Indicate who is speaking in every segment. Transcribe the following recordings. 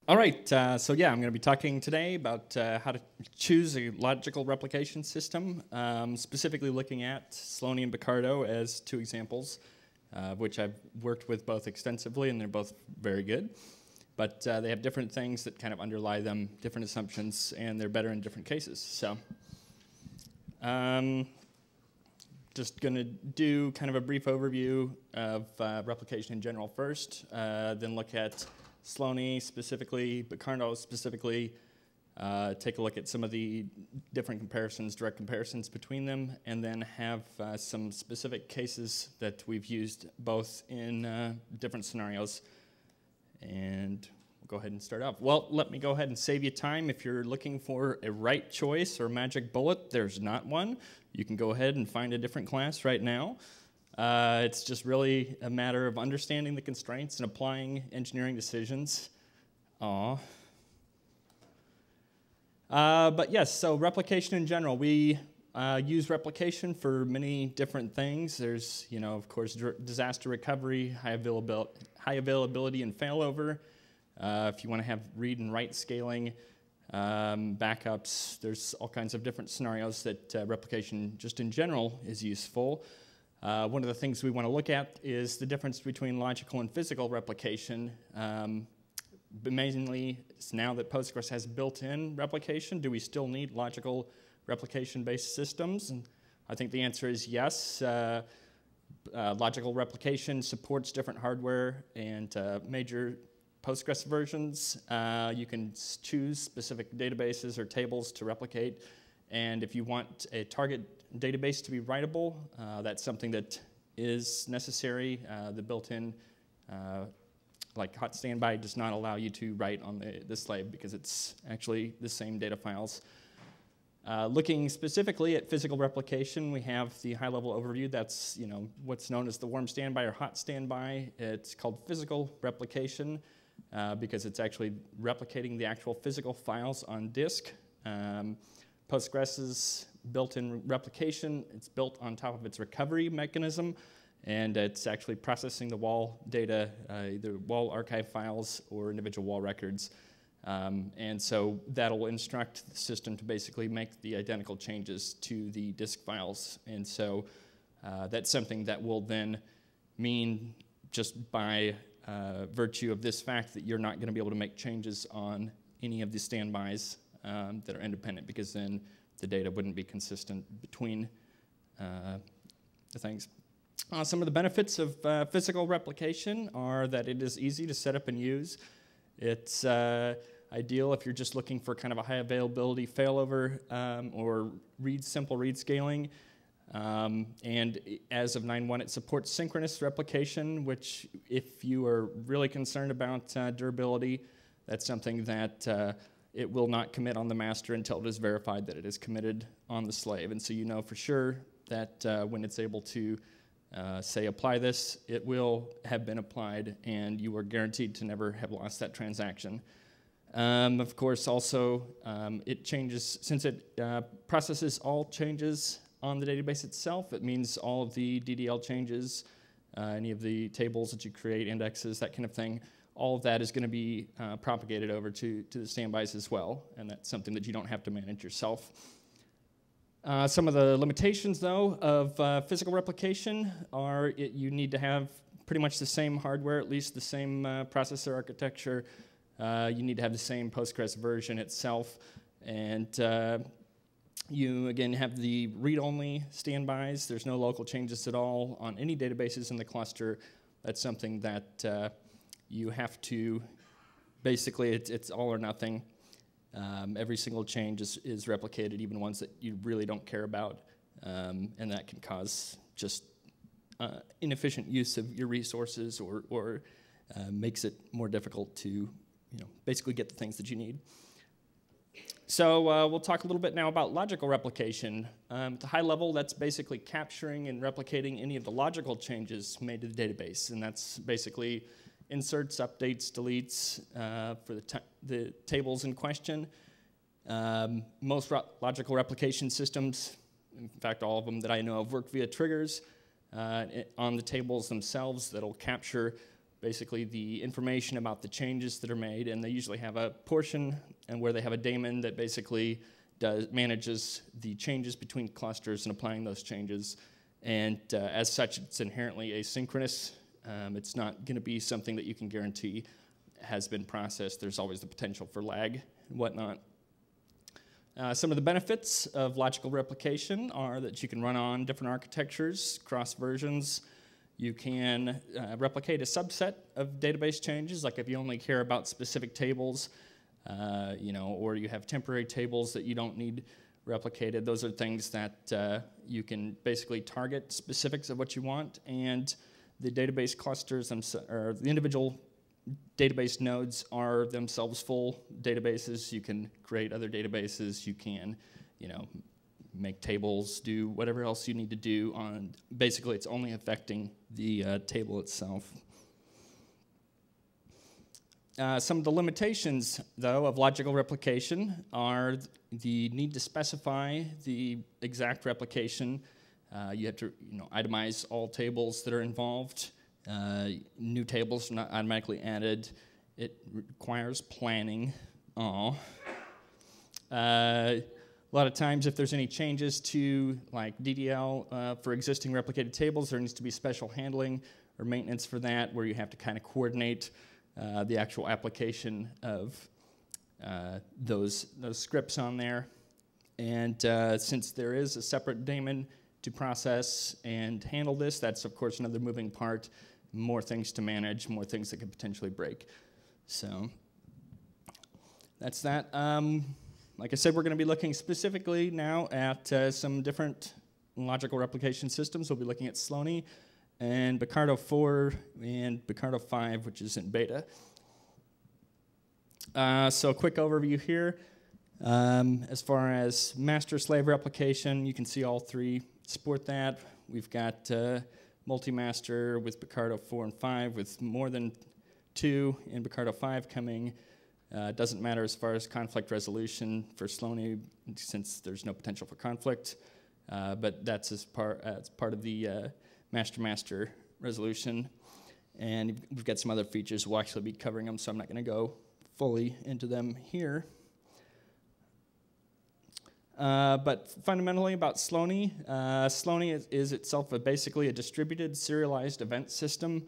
Speaker 1: All right, so yeah, I'm going to be talking today about how to choose a logical replication system, specifically looking at Slony and Bucardo as two examples, which I've worked with both extensively, and they're both very good. But they have different things that kind of underlie them, different assumptions, and they're better in different cases. So just going to do kind of a brief overview of replication in general first, then look at Slony specifically, Bucardo specifically, take a look at some of the different comparisons, direct comparisons between them, and then have some specific cases that we've used both in different scenarios. And we'll go ahead and start off. Well, let me go ahead and save you time. If you're looking for a right choice or magic bullet, there's not one. You can go ahead and find a different class right now. It's just really a matter of understanding the constraints and applying engineering decisions. But yes, so replication in general. We use replication for many different things. There's, of course, disaster recovery, high availability and failover. If you want to have read and write scaling, backups, there's all kinds of different scenarios that replication just in general is useful. One of the things we want to look at is the difference between logical and physical replication. But mainly, it's now that Postgres has built-in replication, do we still need logical replication-based systems? And I think the answer is yes. Logical replication supports different hardware and major Postgres versions. You can choose specific databases or tables to replicate. And if you want a target database to be writable, that's something that is necessary. The built-in, like hot standby, does not allow you to write on the slave because it's actually the same data files. Looking specifically at physical replication, we have the high-level overview. That's what's known as the warm standby or hot standby. It's called physical replication because it's actually replicating the actual physical files on disk. Postgres's built-in replication, it's built on top of its recovery mechanism, and it's actually processing the WAL data, either WAL archive files or individual WAL records. And so that'll instruct the system to basically make the identical changes to the disk files. And so that's something that will then mean, just by virtue of this fact, that you're not going to be able to make changes on any of the standbys that are independent, because then the data wouldn't be consistent between the things. Some of the benefits of physical replication are that it is easy to set up and use. It's ideal if you're just looking for kind of a high availability failover or simple read scaling. And as of 9.1, it supports synchronous replication, which, if you are really concerned about durability, that's something that it will not commit on the master until it is verified that it is committed on the slave. And so you know for sure that when it's able to, say, apply this, it will have been applied, and you are guaranteed to never have lost that transaction. Of course, also, it changes, since it processes all changes on the database itself. It means all of the DDL changes, any of the tables that you create, indexes, that kind of thing, all of that is going to be propagated over to the standbys as well, and that's something that you don't have to manage yourself. Some of the limitations, though, of physical replication are you need to have pretty much the same hardware, at least the same processor architecture. You need to have the same Postgres version itself, and you, again, have the read-only standbys. There's no local changes at all on any databases in the cluster. That's something that you have to, basically, it's all or nothing. Every single change is replicated, even ones that you really don't care about, and that can cause just inefficient use of your resources, or makes it more difficult to basically get the things that you need. So we'll talk a little bit now about logical replication. At the high level, that's basically capturing and replicating any of the logical changes made to the database, and that's basically inserts, updates, deletes for the tables in question. Most logical replication systems, in fact all of them that I know of, work via triggers on the tables themselves that'll capture basically the information about the changes that are made, and they usually have a portion and where they have a daemon that basically manages the changes between clusters and applying those changes. And as such, it's inherently asynchronous. It's not going to be something that you can guarantee has been processed. There's always the potential for lag and whatnot. Some of the benefits of logical replication are that you can run on different architectures, cross versions. You can replicate a subset of database changes, like if you only care about specific tables, or you have temporary tables that you don't need replicated. Those are things that you can basically target specifics of what you want, and the database clusters or the individual database nodes are themselves full databases. You can create other databases. You can, make tables, do whatever else you need to do on. Basically, it's only affecting the table itself. Some of the limitations, though, of logical replication are the need to specify the exact replication. You have to, itemize all tables that are involved. New tables are not automatically added. It requires planning. A lot of times, if there's any changes to like DDL for existing replicated tables, there needs to be special handling or maintenance for that, where you have to kind of coordinate the actual application of those scripts on there. And since there is a separate daemon to process and handle this, that's of course another moving part, more things to manage, more things that could potentially break. So that's that. Like I said, we're going to be looking specifically now at some different logical replication systems. We'll be looking at Slony and Bucardo 4 and Bucardo 5, which is in beta. So a quick overview here. As far as Masterslave replication, you can see all three support that. We've got Multimaster with Bucardo 4 and 5 with more than 2 in Bucardo 5 coming. Doesn't matter as far as conflict resolution for Slony, since there's no potential for conflict, but that's as part of the master-master resolution. And we've got some other features. We'll actually be covering them, so I'm not going to go fully into them here. But fundamentally about Slony, Slony is itself basically a distributed serialized event system.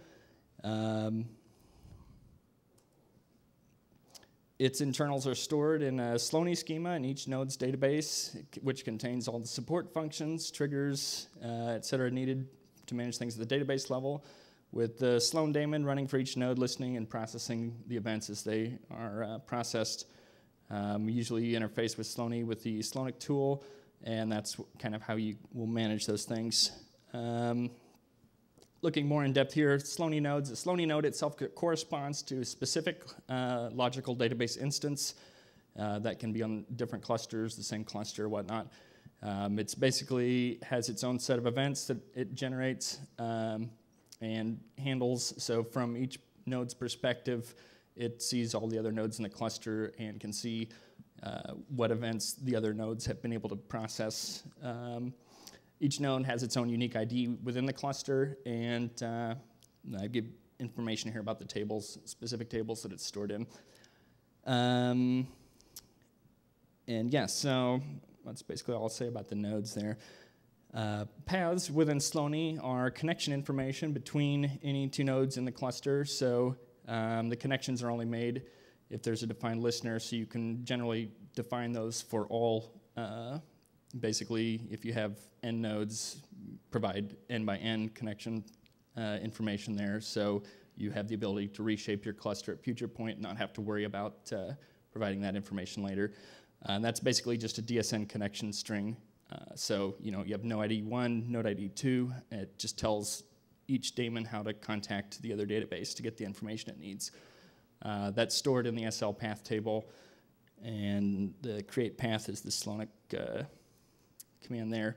Speaker 1: Its internals are stored in a Slony schema in each node's database, which contains all the support functions, triggers, et cetera, needed to manage things at the database level, with the Slone daemon running for each node, listening and processing the events as they are processed. Usually you interface with Slony with the Slonic tool, and that's kind of how you will manage those things. Looking more in depth here, Slony nodes. The Slony node itself corresponds to a specific logical database instance that can be on different clusters, the same cluster, whatnot. It's basically has its own set of events that it generates and handles. So from each node's perspective, it sees all the other nodes in the cluster and can see what events the other nodes have been able to process. Each node has its own unique ID within the cluster, and I give information here about the tables, specific tables that it's stored in. And yes, so that's basically all I'll say about the nodes there. Paths within Slony are connection information between any two nodes in the cluster, so the connections are only made if there's a defined listener, so you can generally define those for all. Basically, if you have n nodes, provide n by n connection information there, so you have the ability to reshape your cluster at future point and not have to worry about providing that information later. And that's basically just a DSN connection string. So you have node ID 1, node ID 2. It just tells each daemon how to contact the other database to get the information it needs. That's stored in the SL path table, and the create path is the Slonic command there.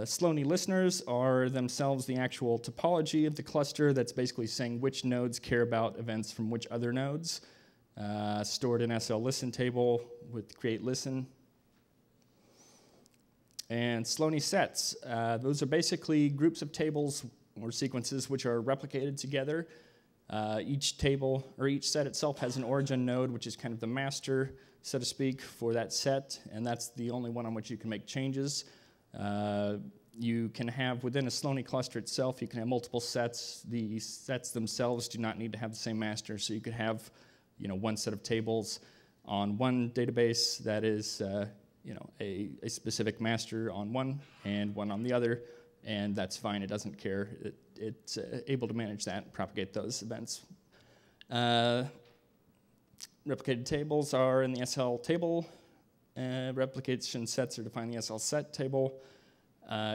Speaker 1: Slony listeners are themselves the actual topology of the cluster that's basically saying which nodes care about events from which other nodes. Stored in SL listen table with create listen. And Slony sets. Those are basically groups of tables or sequences which are replicated together. Each table, or each set itself, has an origin node, which is kind of the master, so to speak, for that set, and that's the only one on which you can make changes. You can have, within a Slony cluster itself, you can have multiple sets. The sets themselves do not need to have the same master, so you could have, one set of tables on one database that is, a specific master on one and one on the other, and that's fine. It doesn't care. It's able to manage that and propagate those events. Replicated tables are in the SL table. Replication sets are defined in the SL set table.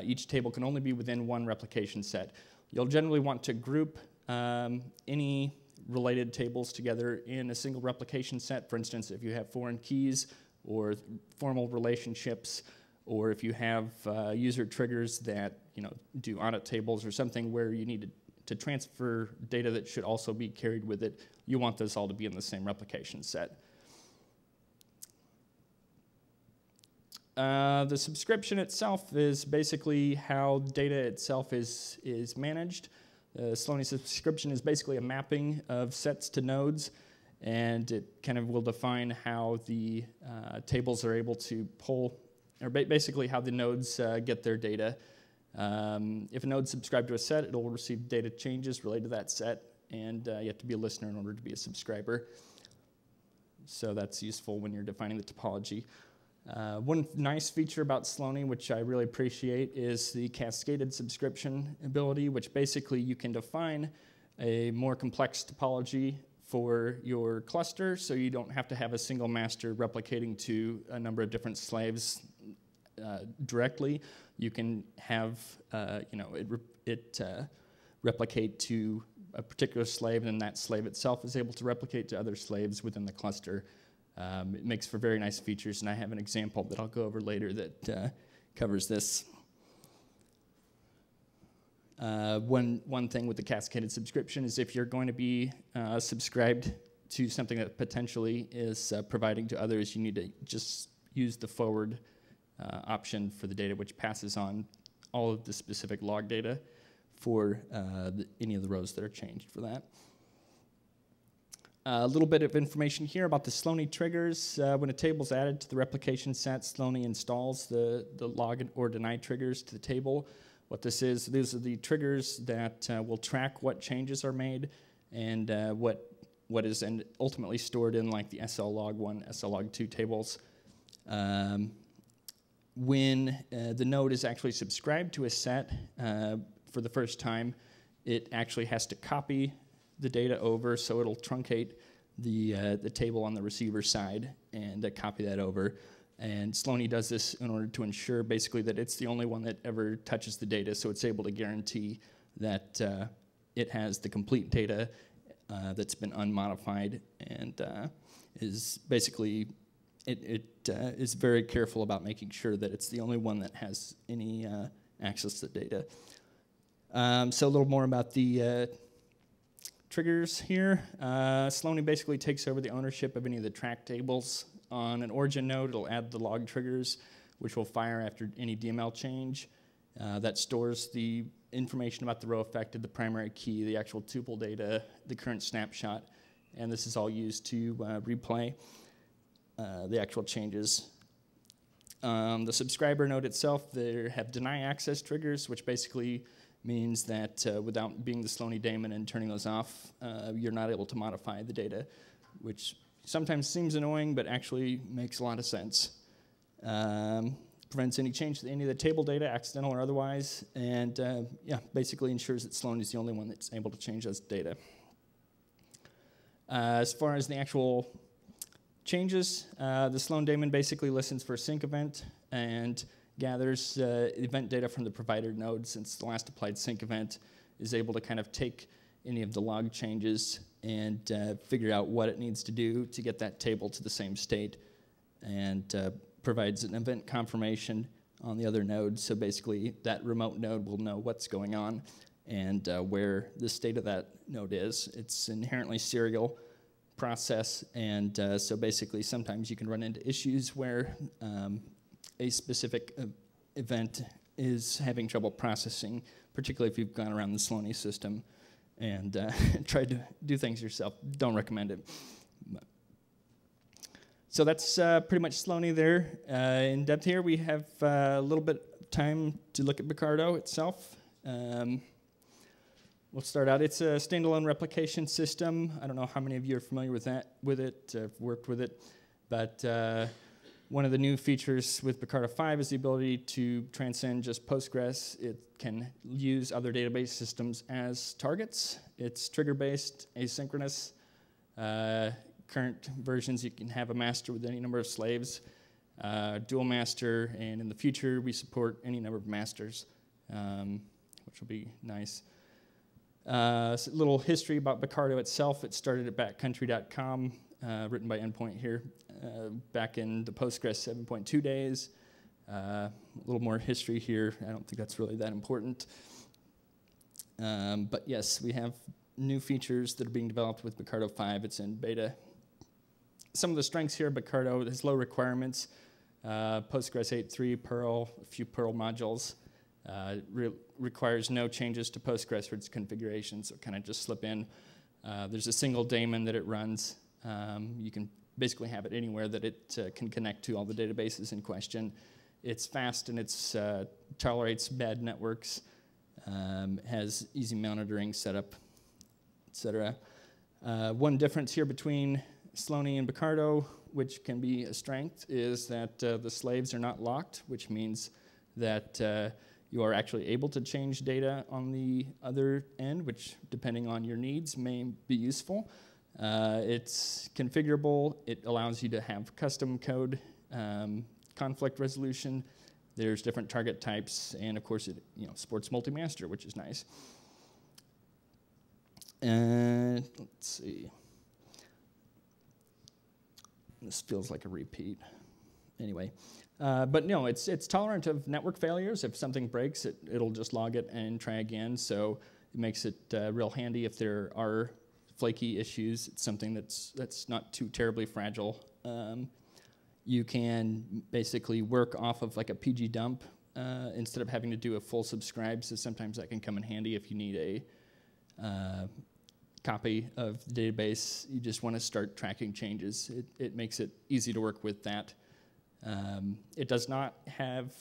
Speaker 1: Each table can only be within one replication set. You'll generally want to group any related tables together in a single replication set. For instance, if you have foreign keys or formal relationships, or if you have user triggers that do audit tables or something where you need to transfer data that should also be carried with it, you want those all to be in the same replication set. The subscription itself is basically how data itself is managed. The Slony subscription is basically a mapping of sets to nodes, and it kind of will define how the tables are able to pull, or basically how the nodes get their data. If a node's subscribed to a set, it'll receive data changes related to that set, and you have to be a listener in order to be a subscriber. So that's useful when you're defining the topology. One nice feature about Slony, which I really appreciate, is the cascaded subscription ability, which basically you can define a more complex topology for your cluster, so you don't have to have a single master replicating to a number of different slaves directly. You can have it replicate to a particular slave, and that slave itself is able to replicate to other slaves within the cluster. It makes for very nice features, and I have an example that I'll go over later that covers this. One thing with the cascaded subscription is if you're going to be subscribed to something that potentially is providing to others, you need to just use the forward option for the data, which passes on all of the specific log data for any of the rows that are changed for that. A little bit of information here about the Slony triggers. When a table is added to the replication set, Slony installs the log or deny triggers to the table. What this is, these are the triggers that will track what changes are made and what is ultimately stored in like the SL log 1, SL log 2 tables. When the node is actually subscribed to a set for the first time, it actually has to copy the data over, so it'll truncate the table on the receiver side and copy that over. And Slony does this in order to ensure basically that it's the only one that ever touches the data, so it's able to guarantee that it has the complete data that's been unmodified, and is basically it is very careful about making sure that it's the only one that has any access to the data. So a little more about the triggers here. Slony basically takes over the ownership of any of the track tables. On an origin node, it'll add the log triggers, which will fire after any DML change. That stores the information about the row affected, the primary key, the actual tuple data, the current snapshot, and this is all used to replay the actual changes. The subscriber node itself, they have deny access triggers, which basically means that without being the Slony daemon and turning those off, you're not able to modify the data, which sometimes seems annoying, but actually makes a lot of sense. Prevents any change to any of the table data, accidental or otherwise, and basically ensures that Slony is the only one that's able to change those data. As far as the actual changes, the Slony daemon basically listens for a sync event and gathers event data from the provider node, since the last applied sync event is able to kind of take any of the log changes and figure out what it needs to do to get that table to the same state, and provides an event confirmation on the other node. So basically that remote node will know what's going on and where the state of that node is. It's inherently serial process, and so basically sometimes you can run into issues where a specific event is having trouble processing, particularly if you've gone around the Slony system and try to do things yourself. Don't recommend it. So that's pretty much Slony there. In depth here, we have a little bit of time to look at Bucardo itself. We'll start out. It's a standalone replication system. I don't know how many of you are familiar with it, worked with it, but one of the new features with Bucardo 5 is the ability to transcend just Postgres. It can use other database systems as targets. It's trigger-based, asynchronous. Current versions, you can have a master with any number of slaves, dual master, and in the future, we support any number of masters, which will be nice. A little history about Bucardo itself. It started at backcountry.com, written by Endpoint here, back in the Postgres 7.2 days. A little more history here. I don't think that's really that important. But yes, we have new features that are being developed with Bucardo 5. It's in beta. Some of the strengths here, Bucardo has low requirements. Postgres 8.3, Perl, a few Perl modules. Requires no changes to Postgres for its configuration, so kind of just slip in. There's a single daemon that it runs. You can basically have it anywhere that it can connect to all the databases in question. It's fast and it tolerates bad networks, has easy monitoring setup, etc. One difference here between Slony and Bucardo, which can be a strength, is that the slaves are not locked, which means that you are actually able to change data on the other end, which, depending on your needs, may be useful. It's configurable. It allows you to have custom code, conflict resolution. There's different target types, and of course, it supports Multimaster, which is nice. And let's see. This feels like a repeat. Anyway. But no, it's tolerant of network failures. If something breaks, it'll just log it and try again. So it makes it real handy if there are flaky issues. It's something that's not too terribly fragile. You can basically work off of like a PG dump instead of having to do a full subscribe. So sometimes that can come in handy if you need a copy of the database. You just want to start tracking changes. It makes it easy to work with that. It does not have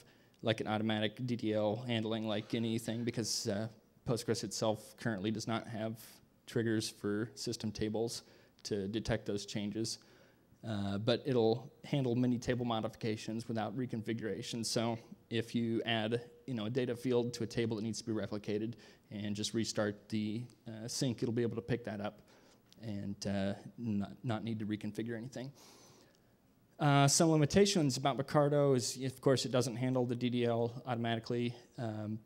Speaker 1: like an automatic DDL handling like anything because Postgres itself currently does not have triggers for system tables to detect those changes. But it'll handle many table modifications without reconfiguration. So if you add a data field to a table that needs to be replicated and just restart the sync, it'll be able to pick that up and not need to reconfigure anything. Some limitations about Bucardo is, of course, it doesn't handle the DDL automatically.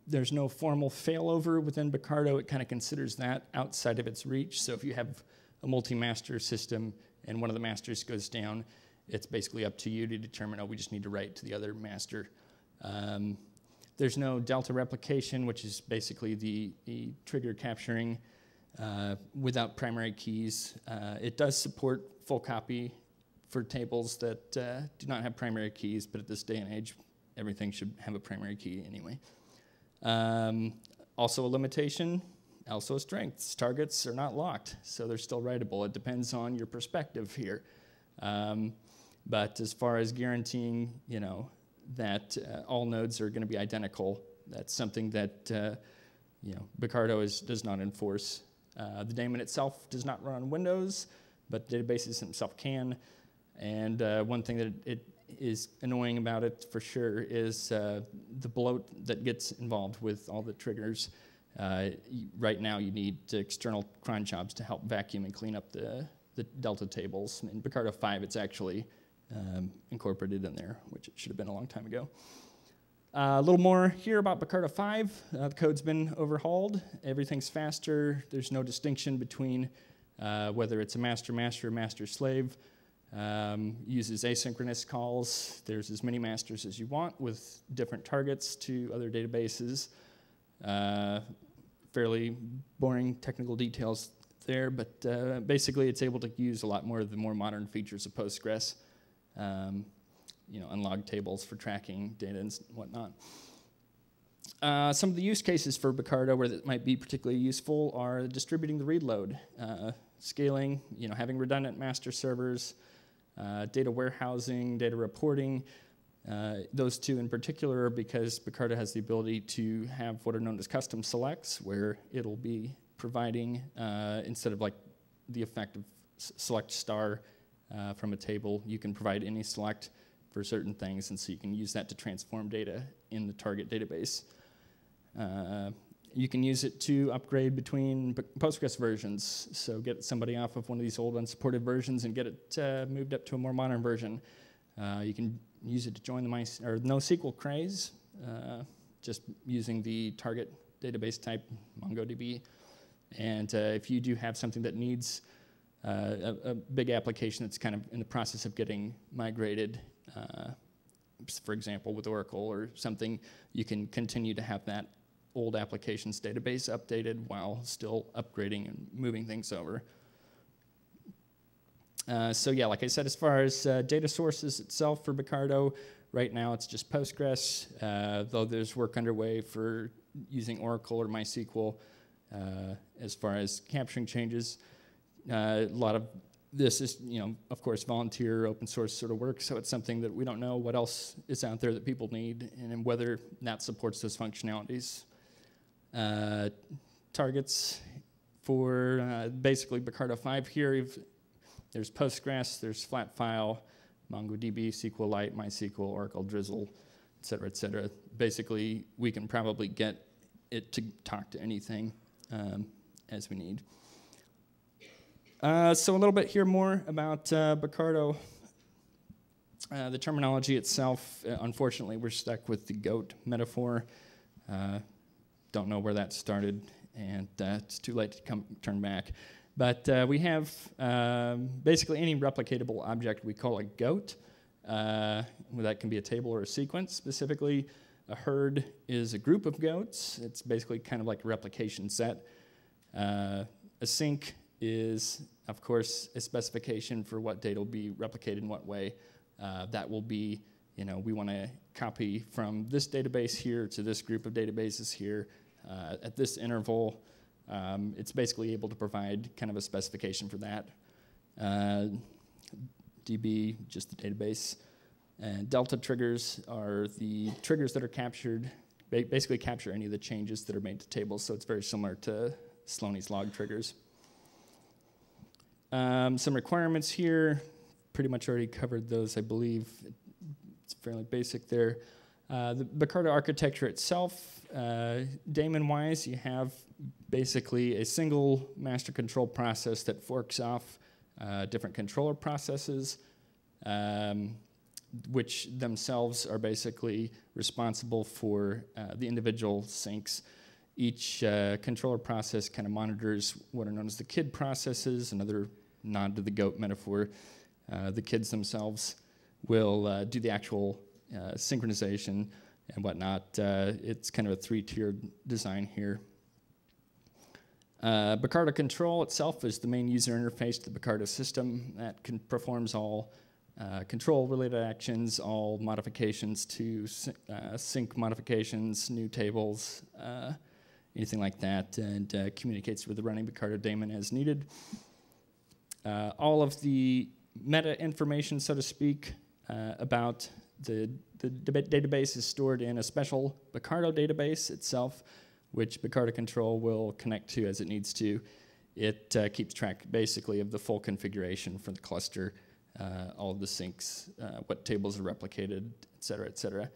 Speaker 1: There's no formal failover within Bucardo. It kind of considers that outside of its reach. So if you have a multi-master system and one of the masters goes down, it's basically up to you to determine, we just need to write to the other master. There's no delta replication, which is basically the trigger capturing without primary keys. It does support full copy for tables that do not have primary keys, but at this day and age, everything should have a primary key anyway. Also a limitation, also a strength. Targets are not locked, so they're still writable. It depends on your perspective here. But as far as guaranteeing, that all nodes are going to be identical, that's something that Bucardo does not enforce. The daemon itself does not run on Windows, but databases themselves can. And one thing that it is annoying about it for sure is the bloat that gets involved with all the triggers. Right now you need external cron jobs to help vacuum and clean up the delta tables. In Bucardo 5 it's actually incorporated in there, which it should have been a long time ago. A little more here about Bucardo 5. The code's been overhauled. Everything's faster. There's no distinction between whether it's a master-master or master-slave. Uses asynchronous calls. There's as many masters as you want with different targets to other databases. Fairly boring technical details there, but basically it's able to use a lot more of the more modern features of Postgres. Unlog tables for tracking data and whatnot. Some of the use cases for Bucardo where that might be particularly useful are distributing the read load, scaling, having redundant master servers, data warehousing, data reporting. Those two in particular because Bucardo has the ability to have what are known as custom selects, where it'll be providing, instead of like the effect of select star from a table, you can provide any select for certain things, and so you can use that to transform data in the target database. You can use it to upgrade between Postgres versions, so get somebody off of one of these old unsupported versions and get it moved up to a more modern version. You can use it to join the NoSQL craze, just using the target database type MongoDB. And if you do have something that needs a big application that's kind of in the process of getting migrated, for example, with Oracle or something, you can continue to have that old applications database updated while still upgrading and moving things over. So yeah, like I said, as far as data sources itself for Bucardo, right now it's just Postgres, though there's work underway for using Oracle or MySQL as far as capturing changes. A lot of this is, of course, volunteer, open source sort of work, so it's something that we don't know what else is out there that people need and whether that supports those functionalities. Targets for basically Bucardo 5 here, there's Postgres, there's Flatfile, MongoDB, SQLite, MySQL, Oracle, Drizzle, et cetera, et cetera. Basically, we can probably get it to talk to anything as we need. So a little bit here more about Bucardo. The terminology itself, unfortunately, we're stuck with the goat metaphor. Don't know where that started, and it's too late to turn back. But we have basically any replicatable object we call a goat. That can be a table or a sequence. Specifically, a herd is a group of goats. It's basically kind of like a replication set. A sink is, of course, a specification for what data will be replicated in what way. That will be, we want to copy from this database here to this group of databases here at this interval. It's basically able to provide kind of a specification for that. DB, just the database. And delta triggers are the triggers that are captured, basically capture any of the changes that are made to tables, so it's very similar to Slony's log triggers. Some requirements here, pretty much already covered those, I believe. It's fairly basic there. The Bucardo architecture itself, daemon-wise, you have basically a single master control process that forks off different controller processes, which themselves are basically responsible for the individual syncs. Each controller process kind of monitors what are known as the KID processes, another nod to the goat metaphor. The KIDs themselves will do the actual synchronization and whatnot. It's kind of a three-tiered design here. Bucardo control itself is the main user interface to the Bucardo system that performs all control-related actions, all modifications to sync modifications, new tables, anything like that, and communicates with the running Bucardo daemon as needed. All of the meta information, so to speak, about the database is stored in a special Bucardo database itself, which Bucardo control will connect to as it needs to. It keeps track basically of the full configuration for the cluster, all of the syncs, what tables are replicated, et cetera, et cetera.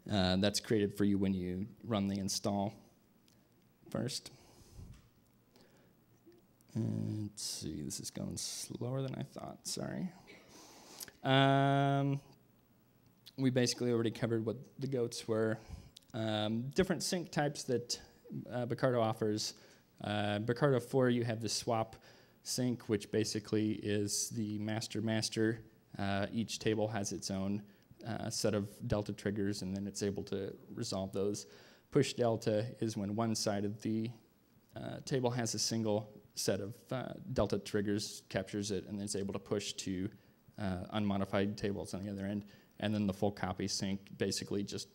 Speaker 1: That's created for you when you run the install first. Let's see, this is going slower than I thought, sorry. We basically already covered what the goats were. Different sync types that Bucardo offers. Bucardo 4, you have the swap sync, which basically is the master-master. Each table has its own set of delta triggers, and then it's able to resolve those. Push delta is when one side of the table has a single set of delta triggers, captures it, and then it's able to push to unmodified tables on the other end. And then the full copy sync basically just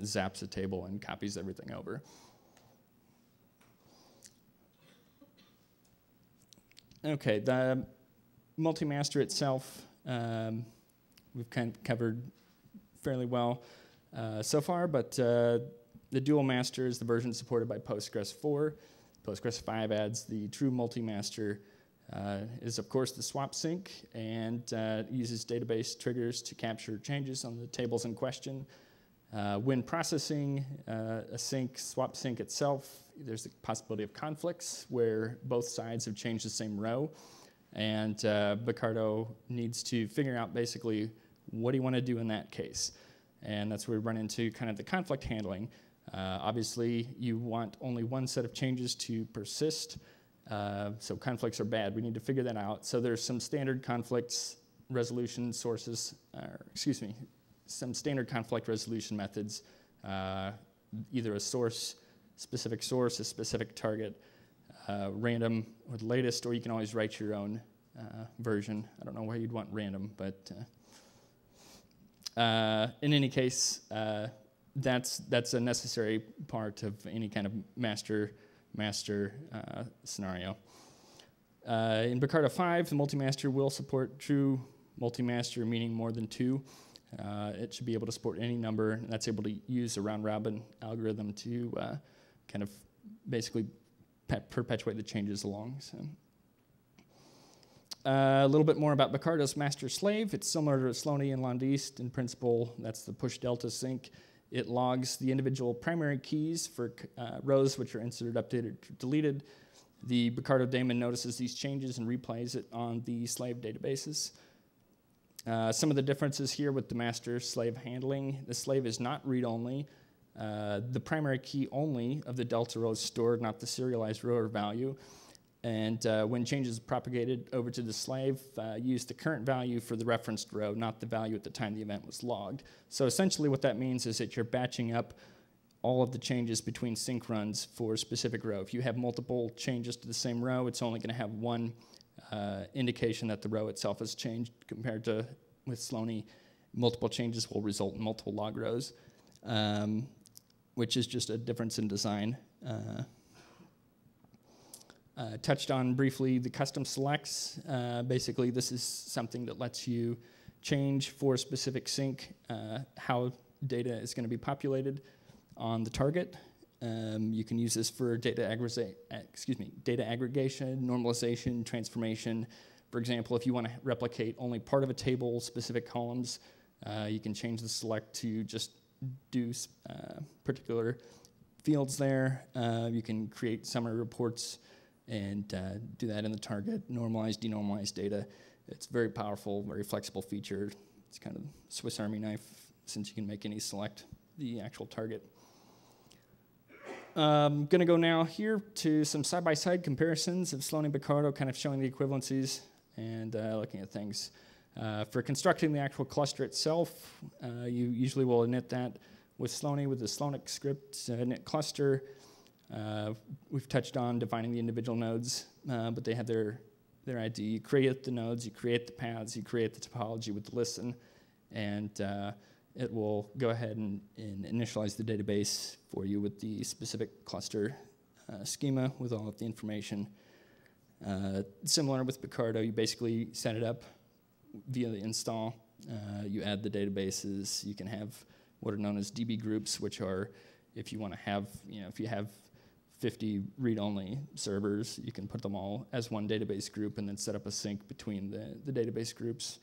Speaker 1: zaps a table and copies everything over. Okay, the Multimaster itself, we've kind of covered fairly well so far, but the dual master is the version supported by Postgres 4. Postgres 5 adds the true Multimaster, is of course the swap sync, and uses database triggers to capture changes on the tables in question. When processing a swap sync itself, there's the possibility of conflicts where both sides have changed the same row, and Bucardo needs to figure out basically what do you want to do in that case. And that's where we run into kind of the conflict handling. Obviously, you want only one set of changes to persist, so conflicts are bad. We need to figure that out. So there's some standard conflicts resolution sources, some standard conflict resolution methods, either a specific source, a specific target, random or the latest, or you can always write your own version. I don't know why you'd want random, but in any case, that's a necessary part of any kind of master scenario. In Bucardo 5, the Multimaster will support true Multimaster, meaning more than 2. It should be able to support any number, and that's able to use a round-robin algorithm to kind of basically perpetuate the changes along. So. A little bit more about Bucardo's Masterslave. It's similar to Slony and Bucardo in principle. That's the push delta sync. It logs the individual primary keys for rows which are inserted, updated, or deleted. The Bucardo daemon notices these changes and replays it on the slave databases. Some of the differences here with the master-slave handling: the slave is not read-only. The primary key only of the delta row is stored, not the serialized row or value. And when changes are propagated over to the slave, use the current value for the referenced row, not the value at the time the event was logged. So essentially what that means is that you're batching up all of the changes between sync runs for a specific row. If you have multiple changes to the same row, it's only going to have one indication that the row itself has changed, compared to with Slony, multiple changes will result in multiple log rows, which is just a difference in design. Touched on briefly the custom selects. Basically, this is something that lets you change for a specific sync how data is going to be populated on the target. You can use this for data aggregation, normalization, transformation. For example, if you want to replicate only part of a table, specific columns, you can change the select to just do particular fields there. You can create summary reports and do that in the target, normalize, denormalize data. It's very powerful, very flexible feature. It's kind of Swiss Army knife, since you can make any select the actual target. I'm going to go now here to some side-by-side comparisons of Slony and Bucardo, kind of showing the equivalencies and looking at things. For constructing the actual cluster itself, you usually will init that with Slony with the Slonic script init cluster. We've touched on defining the individual nodes, but they have their ID. You create the nodes, you create the paths, you create the topology with the listen, and it will go ahead and initialize the database for you with the specific cluster schema with all of the information. Similar with Bucardo, you basically set it up via the install. You add the databases. You can have what are known as DB groups, which are, if you want to have, if you have 50 read-only servers, you can put them all as one database group and then set up a sync between the database groups.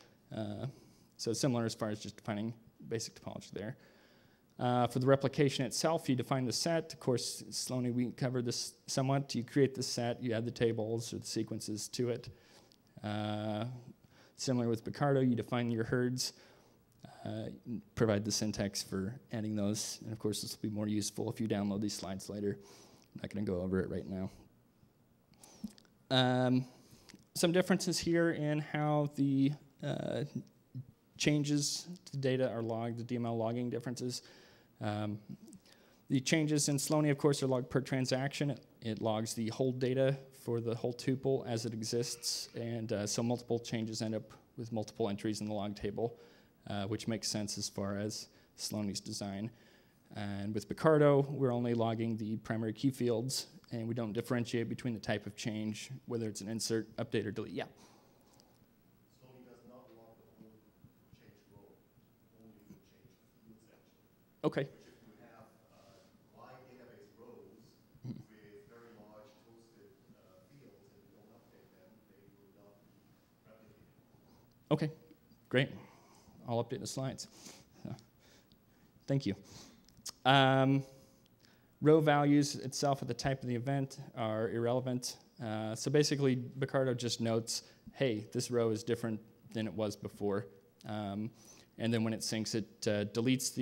Speaker 1: So similar as far as just defining basic topology there. For the replication itself, you define the set. Of course, Slony, we covered this somewhat. You create the set, you add the tables or the sequences to it. Similar with Bucardo, you define your herds, provide the syntax for adding those. And of course, this will be more useful if you download these slides later. I'm not going to go over it right now. Some differences here in how the changes to the data are logged, the DML logging differences. The changes in Slony, of course, are logged per transaction. It logs the whole data for the whole tuple as it exists, and so multiple changes end up with multiple entries in the log table, which makes sense as far as Slony's design. And with Bucardo, we're only logging the primary key fields, and we don't differentiate between the type of change, whether it's an insert, update, or delete. Yeah.
Speaker 2: Slony does not log the whole change row, only the change fields actually.
Speaker 1: Okay.
Speaker 2: Which if you have wide database rows with very large toasted fields and you don't update them, they will not be replicated.
Speaker 1: Okay, great. I'll update the slides. Thank you. Row values itself at the type of the event are irrelevant. So basically, Bucardo just notes, hey, this row is different than it was before. And then when it syncs, it deletes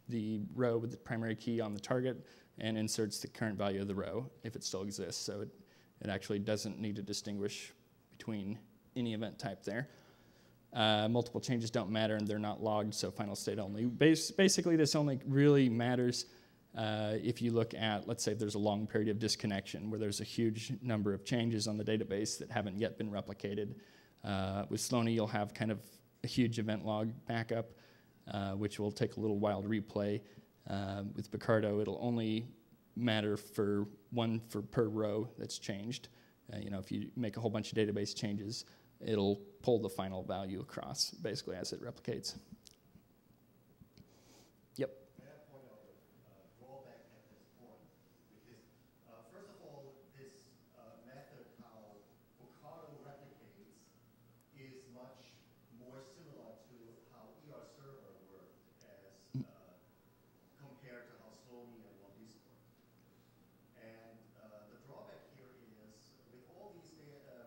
Speaker 1: the row with the primary key on the target and inserts the current value of the row if it still exists. So it actually doesn't need to distinguish between any event type there. Multiple changes don't matter, and they're not logged, so final state only. Basically, this only really matters if you look at, let's say there's a long period of disconnection where there's a huge number of changes on the database that haven't yet been replicated. With Slony, you'll have kind of a huge event log backup, which will take a little while to replay. With Bucardo, it'll only matter for one per row that's changed. If you make a whole bunch of database changes, it'll pull the final value across, basically, as it replicates. Yep.
Speaker 2: May I point out a drawback at this point, which is, first of all, this method, how Bucardo replicates, is much more similar to how ER server worked as compared to how Slony and Bucardo work. And the drawback here is, with all these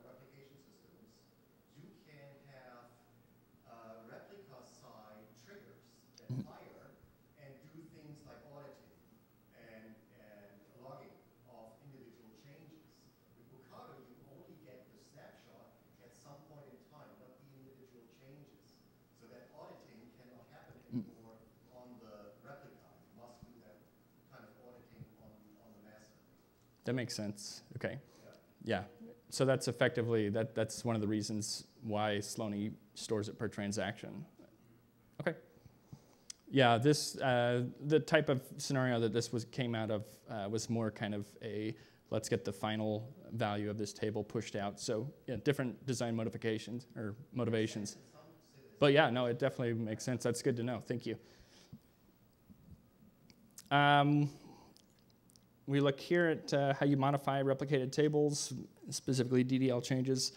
Speaker 2: replication systems, you can have replica side triggers that fire and do things like auditing and logging of individual changes. With Bucardo, you only get the snapshot at some point in time, not the individual changes. So that auditing cannot happen anymore on the replica. You must do that kind of auditing on the master.
Speaker 1: That makes sense. Okay. Yeah. So that's effectively, that's one of the reasons why Slony stores it per transaction. Okay. Yeah, the type of scenario that this came out of was more kind of a, let's get the final value of this table pushed out. So yeah, different design modifications or motivations. But yeah, no, it definitely makes sense. That's good to know. Thank you. We look here at how you modify replicated tables, specifically DDL changes.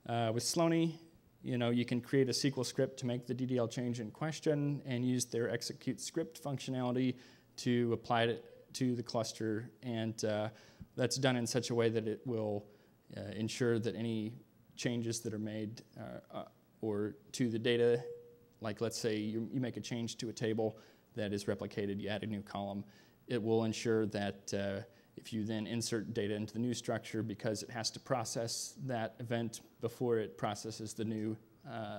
Speaker 1: With Slony, you can create a SQL script to make the DDL change in question and use their execute script functionality to apply it to the cluster. And that's done in such a way that it will ensure that any changes that are made or to the data, like let's say you make a change to a table that is replicated, you add a new column, it will ensure that if you then insert data into the new structure, because it has to process that event before it processes the new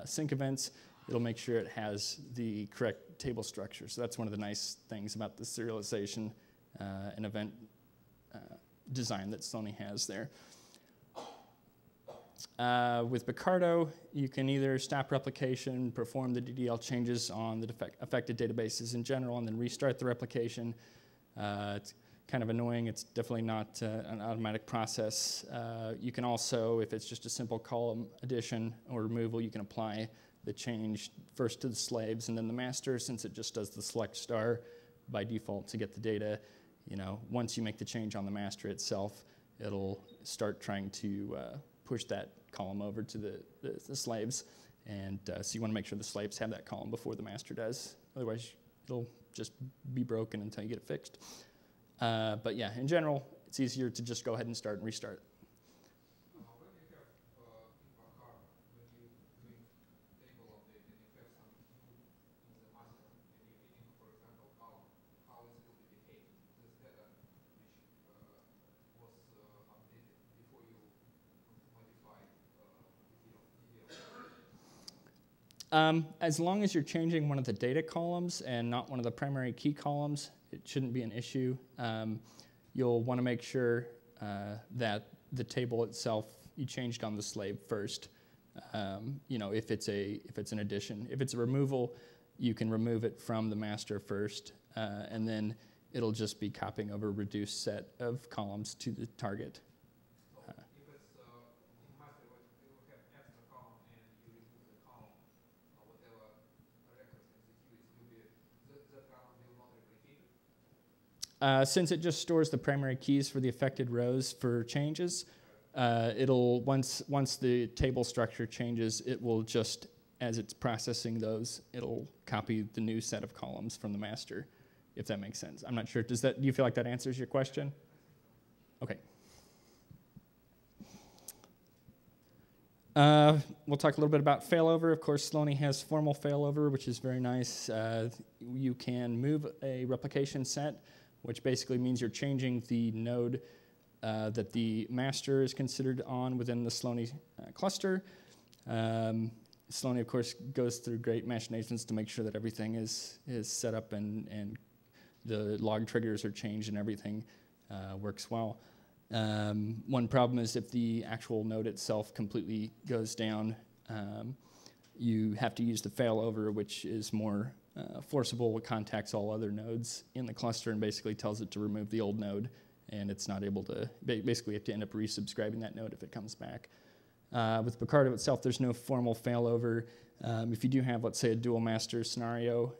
Speaker 1: sync events, it'll make sure it has the correct table structure. So that's one of the nice things about the serialization and event design that Slony has there. With Bucardo, you can either stop replication, perform the DDL changes on the affected databases in general, and then restart the replication. It's kind of annoying. It's definitely not an automatic process. You can also, if it's just a simple column addition or removal, you can apply the change first to the slaves and then the master, since it just does the select star by default to get the data. Once you make the change on the master itself, it'll start trying to push that column over to the slaves. And so you want to make sure the slaves have that column before the master does. Otherwise, it'll just be broken until you get it fixed. But yeah, in general, it's easier to just go ahead and start and restart.
Speaker 3: When you have in Bucardo, when you doing table update and you have some view in the master and you're hitting, for example, column, how is it will be behaving? This data which was updated before you modified DDL.
Speaker 1: As long as you're changing one of the data columns and not one of the primary key columns, it shouldn't be an issue. You'll want to make sure that the table itself, you changed on the slave first. If it's an addition. If it's a removal, you can remove it from the master first and then it'll just be copying over a reduced set of columns to the target.
Speaker 3: So if it's in master, you have extra column and you remove the column, whatever records in the queue, it will be, that column will not replicate it?
Speaker 1: Since it just stores the primary keys for the affected rows for changes, it'll once the table structure changes, it will just, as it's processing those, it'll copy the new set of columns from the master, if that makes sense. I'm not sure. Do you feel like that answers your question? Okay. We'll talk a little bit about failover. Of course, Slony has formal failover, which is very nice. You can move a replication set, which basically means you're changing the node that the master is considered on within the Slony cluster. Slony, of course, goes through great machinations to make sure that everything is set up and the log triggers are changed and everything works well. One problem is if the actual node itself completely goes down, you have to use the failover, which is more forcible. It contacts all other nodes in the cluster and basically tells it to remove the old node, and it's not able to, basically you have to end up resubscribing that node if it comes back. With Bucardo itself, there's no formal failover. If you do have, let's say, a dual master scenario,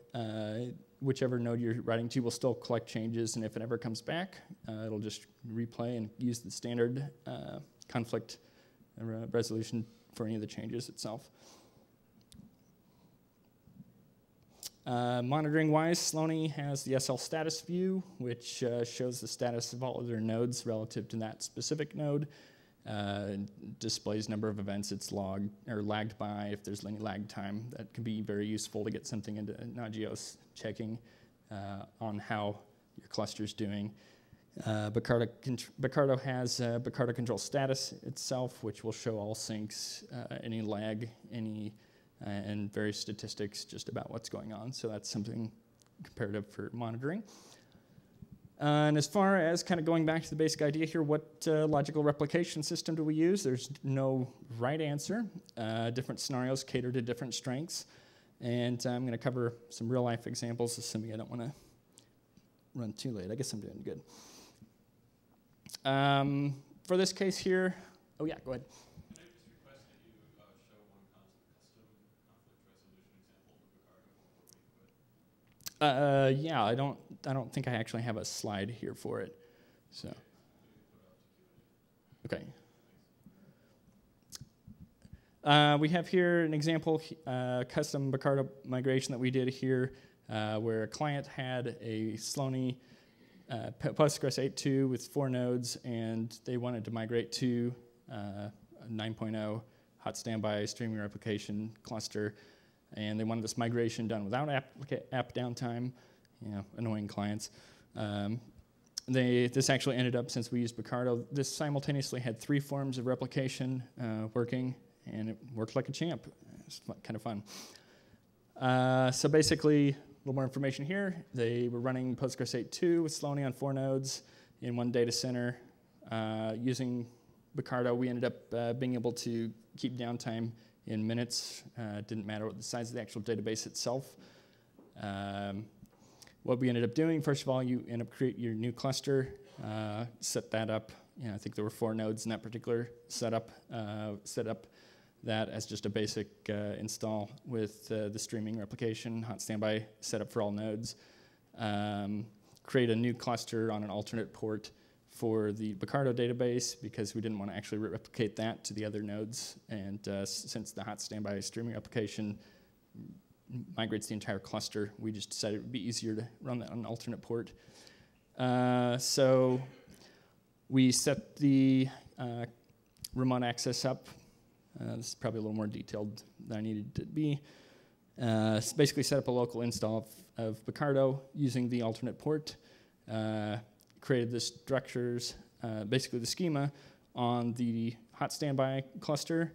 Speaker 1: whichever node you're writing to will still collect changes, and if it ever comes back, it'll just replay and use the standard conflict resolution for any of the changes itself. Monitoring-wise, Slony has the SL status view, which shows the status of all other nodes relative to that specific node. Displays number of events it's logged or lagged by. If there's any lag time, that can be very useful to get something into Nagios checking on how your cluster's doing. Bucardo has Bucardo control status itself, which will show all syncs, any lag, and various statistics just about what's going on. So that's something comparative for monitoring. And as far as kind of going back to the basic idea here, what logical replication system do we use? There's no right answer. Different scenarios cater to different strengths. And I'm going to cover some real-life examples, assuming I don't want to run too late. I guess I'm doing good. For this case here, oh yeah, go ahead.
Speaker 4: Can I just request that you show one custom conflict resolution example of Bucardo before we quit?
Speaker 1: Yeah, I don't think I actually have a slide here for it. So, okay. We have here an example, custom Bucardo migration that we did here, where a client had a Slony Postgres 8.2 with 4 nodes, and they wanted to migrate to a 9.0 hot standby streaming replication cluster, and they wanted this migration done without app downtime, annoying clients. This actually ended up, since we used Bucardo, this simultaneously had 3 forms of replication working, and it worked like a champ. It's kind of fun. So basically, a little more information here. They were running Postgres 8.2 with Slony on 4 nodes in 1 data center. Using Bucardo, we ended up being able to keep downtime in minutes. It didn't matter what the size of the actual database itself. What we ended up doing, first of all, you end up create your new cluster, set that up. I think there were 4 nodes in that particular setup. Set up that as just a basic install with the streaming replication, hot standby setup for all nodes. Create a new cluster on an alternate port for the Bucardo database because we didn't want to actually replicate that to the other nodes. And since the hot standby streaming replication migrates the entire cluster, we just decided it would be easier to run that on an alternate port. So we set the remote access up. This is probably a little more detailed than I needed to be. Basically set up a local install of Bucardo using the alternate port. Created the structures, basically the schema on the hot standby cluster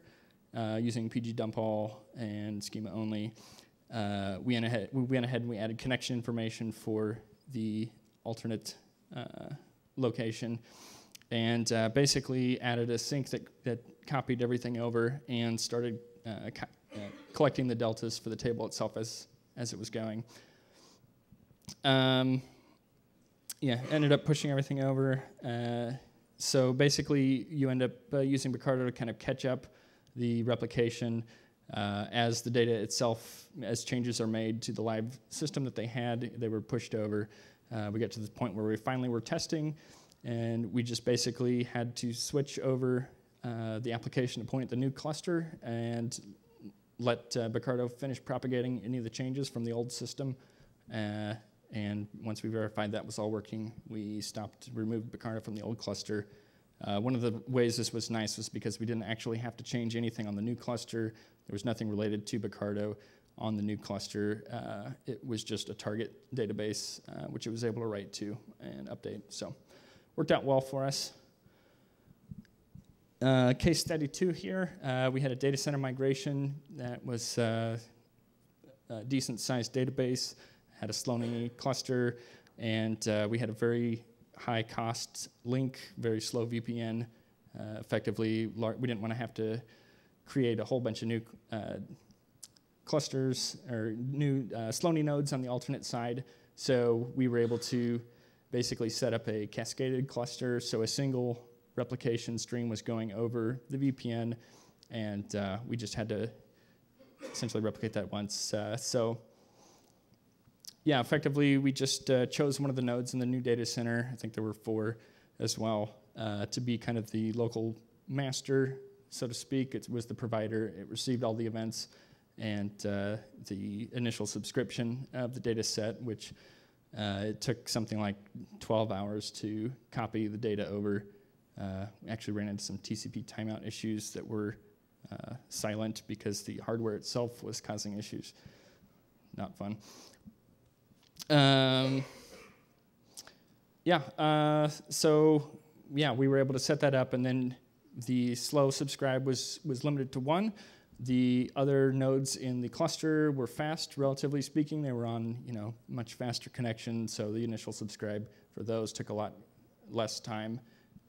Speaker 1: using PG dump all and schema only. We went ahead and we added connection information for the alternate location, and basically added a sync that copied everything over and started collecting the deltas for the table itself as it was going. Yeah, ended up pushing everything over. So basically, you end up using Bucardo to kind of catch up the replication as the data itself, as changes are made to the live system that they had, they were pushed over. We got to the point where we finally were testing, and we just basically had to switch over the application to point at the new cluster and let Bucardo finish propagating any of the changes from the old system. And once we verified that was all working, we removed Bucardo from the old cluster. One of the ways this was nice was because we didn't actually have to change anything on the new cluster. There was nothing related to Bucardo on the new cluster. It was just a target database, which it was able to write to and update. So worked out well for us. Case study 2 here. We had a data center migration that was a decent sized database, had a Slony cluster, and we had a very high cost link, very slow VPN. Effectively, we didn't want to have to create a whole bunch of new clusters or new Slony nodes on the alternate side. So we were able to basically set up a cascaded cluster. So a single replication stream was going over the VPN, and we just had to essentially replicate that once. Yeah, effectively, we just chose one of the nodes in the new data center. I think there were 4 as well, to be kind of the local master, so to speak. It was the provider. It received all the events and the initial subscription of the data set, which it took something like 12 hours to copy the data over. We actually ran into some TCP timeout issues that were silent because the hardware itself was causing issues. Not fun. We were able to set that up, and then the slow subscribe was limited to 1. The other nodes in the cluster were fast, relatively speaking. They were on much faster connection, so the initial subscribe for those took a lot less time.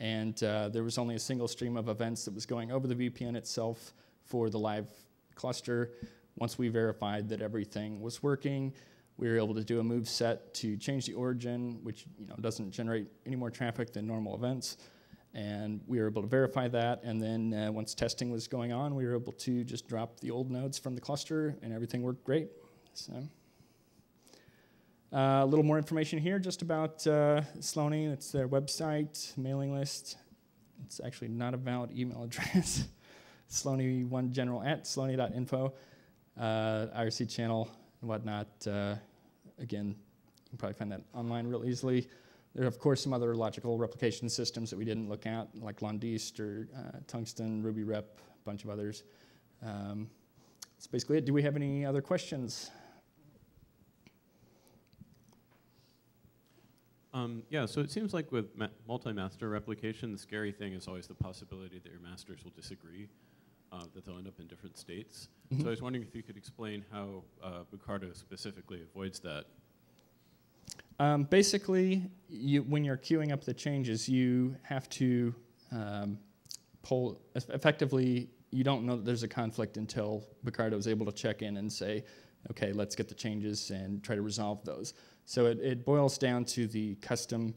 Speaker 1: And there was only a single stream of events that was going over the VPN itself for the live cluster. Once we verified that everything was working, we were able to do a move set to change the origin, which doesn't generate any more traffic than normal events. And we were able to verify that. And then once testing was going on, we were able to just drop the old nodes from the cluster, and everything worked great. So a little more information here just about Slony. It's their website, mailing list. It's actually not a valid email address. Slony1general@slony.info. IRC channel and whatnot. Again, you can probably find that online real easily. There are, of course, some other logical replication systems that we didn't look at, like Londist or Tungsten, Ruby Rep, a bunch of others. That's basically it. Do we have any other questions?
Speaker 4: Yeah, so it seems like with multi-master replication, the scary thing is always the possibility that your masters will disagree, that they'll end up in different states.
Speaker 1: Mm-hmm.
Speaker 4: So I was wondering if you could explain how Bucardo specifically avoids that.
Speaker 1: Basically, when you're queuing up the changes, you have to pull. Effectively, you don't know that there's a conflict until Bucardo is able to check in and say, okay, let's get the changes and try to resolve those. So it boils down to the to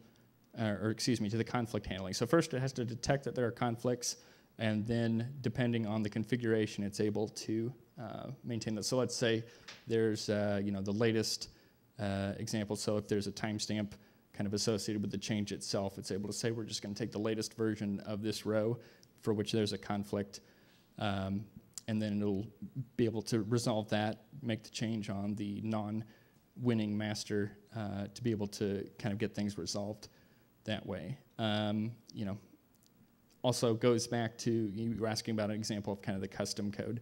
Speaker 1: the conflict handling. So first it has to detect that there are conflicts, and then depending on the configuration, it's able to maintain those. So let's say there's the latest example. So if there's a timestamp kind of associated with the change itself, it's able to say we're just going to take the latest version of this row for which there's a conflict, and then it'll be able to resolve that, make the change on the non-winning master to be able to kind of get things resolved that way. Also goes back to, you were asking about an example of kind of the custom code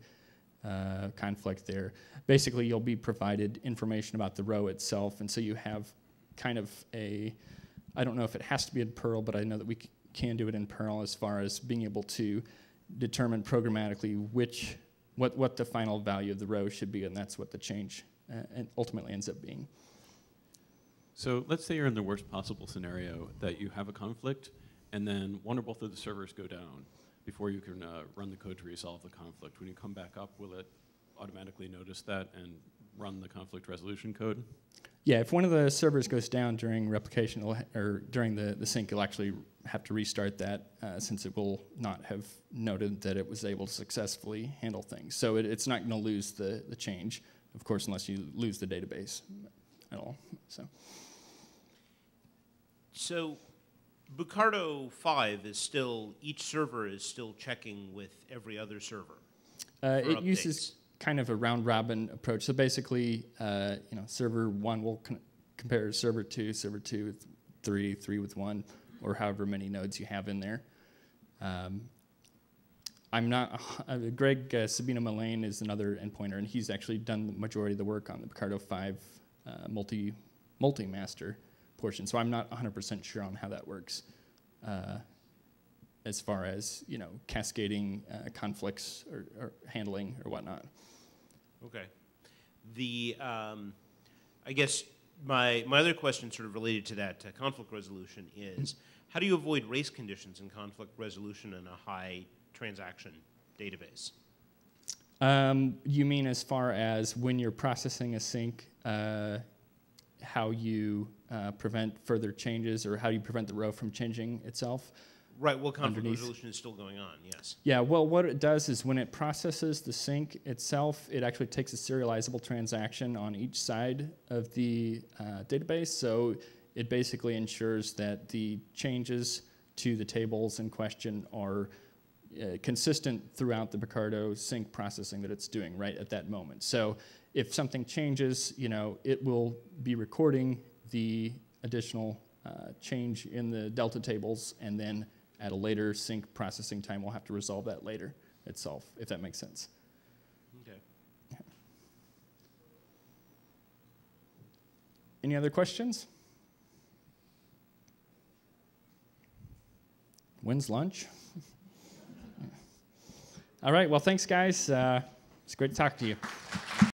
Speaker 1: conflict there. Basically, you'll be provided information about the row itself, and so you have kind of I don't know if it has to be in Perl, but I know that we can do it in Perl as far as being able to determine programmatically what the final value of the row should be, and that's what the change and ultimately ends up being.
Speaker 4: So let's say you're in the worst possible scenario, that you have a conflict, and then one or both of the servers go down before you can run the code to resolve the conflict. When you come back up, will it automatically notice that and run the conflict resolution code?
Speaker 1: Yeah, if one of the servers goes down during replication or during the sync, you'll actually have to restart that since it will not have noted that it was able to successfully handle things. So it's not going to lose the change, of course, unless you lose the database at all.
Speaker 5: So Bucardo 5 is still, each server is still checking with every other server.
Speaker 1: It uses kind of a round robin approach. So basically, server 1 will compare server 2 with 3, 3 with 1, or however many nodes you have in there. I'm not, Greg Sabino Mullane is another endpointer, and he's actually done the majority of the work on the Bucardo 5 Multimaster portion. So I'm not 100% sure on how that works as far as, cascading conflicts or handling or whatnot.
Speaker 5: Okay. I guess my other question sort of related to that conflict resolution is, how do you avoid race conditions in conflict resolution in a high transaction database?
Speaker 1: You mean as far as when you're processing a sync, how you prevent further changes, or how you prevent the row from changing itself?
Speaker 5: Right, well, conflict resolution is still going on, yes.
Speaker 1: Yeah, well, what it does is when it processes the sync itself, it actually takes a serializable transaction on each side of the database. So it basically ensures that the changes to the tables in question are consistent throughout the Bucardo sync processing that it's doing right at that moment. So if something changes, it will be recording the additional change in the delta tables, and then at a later sync processing time, we'll have to resolve that later itself, if that makes sense.
Speaker 5: Okay.
Speaker 1: Any other questions? When's lunch? All right, well, thanks, guys. It's great to talk to you.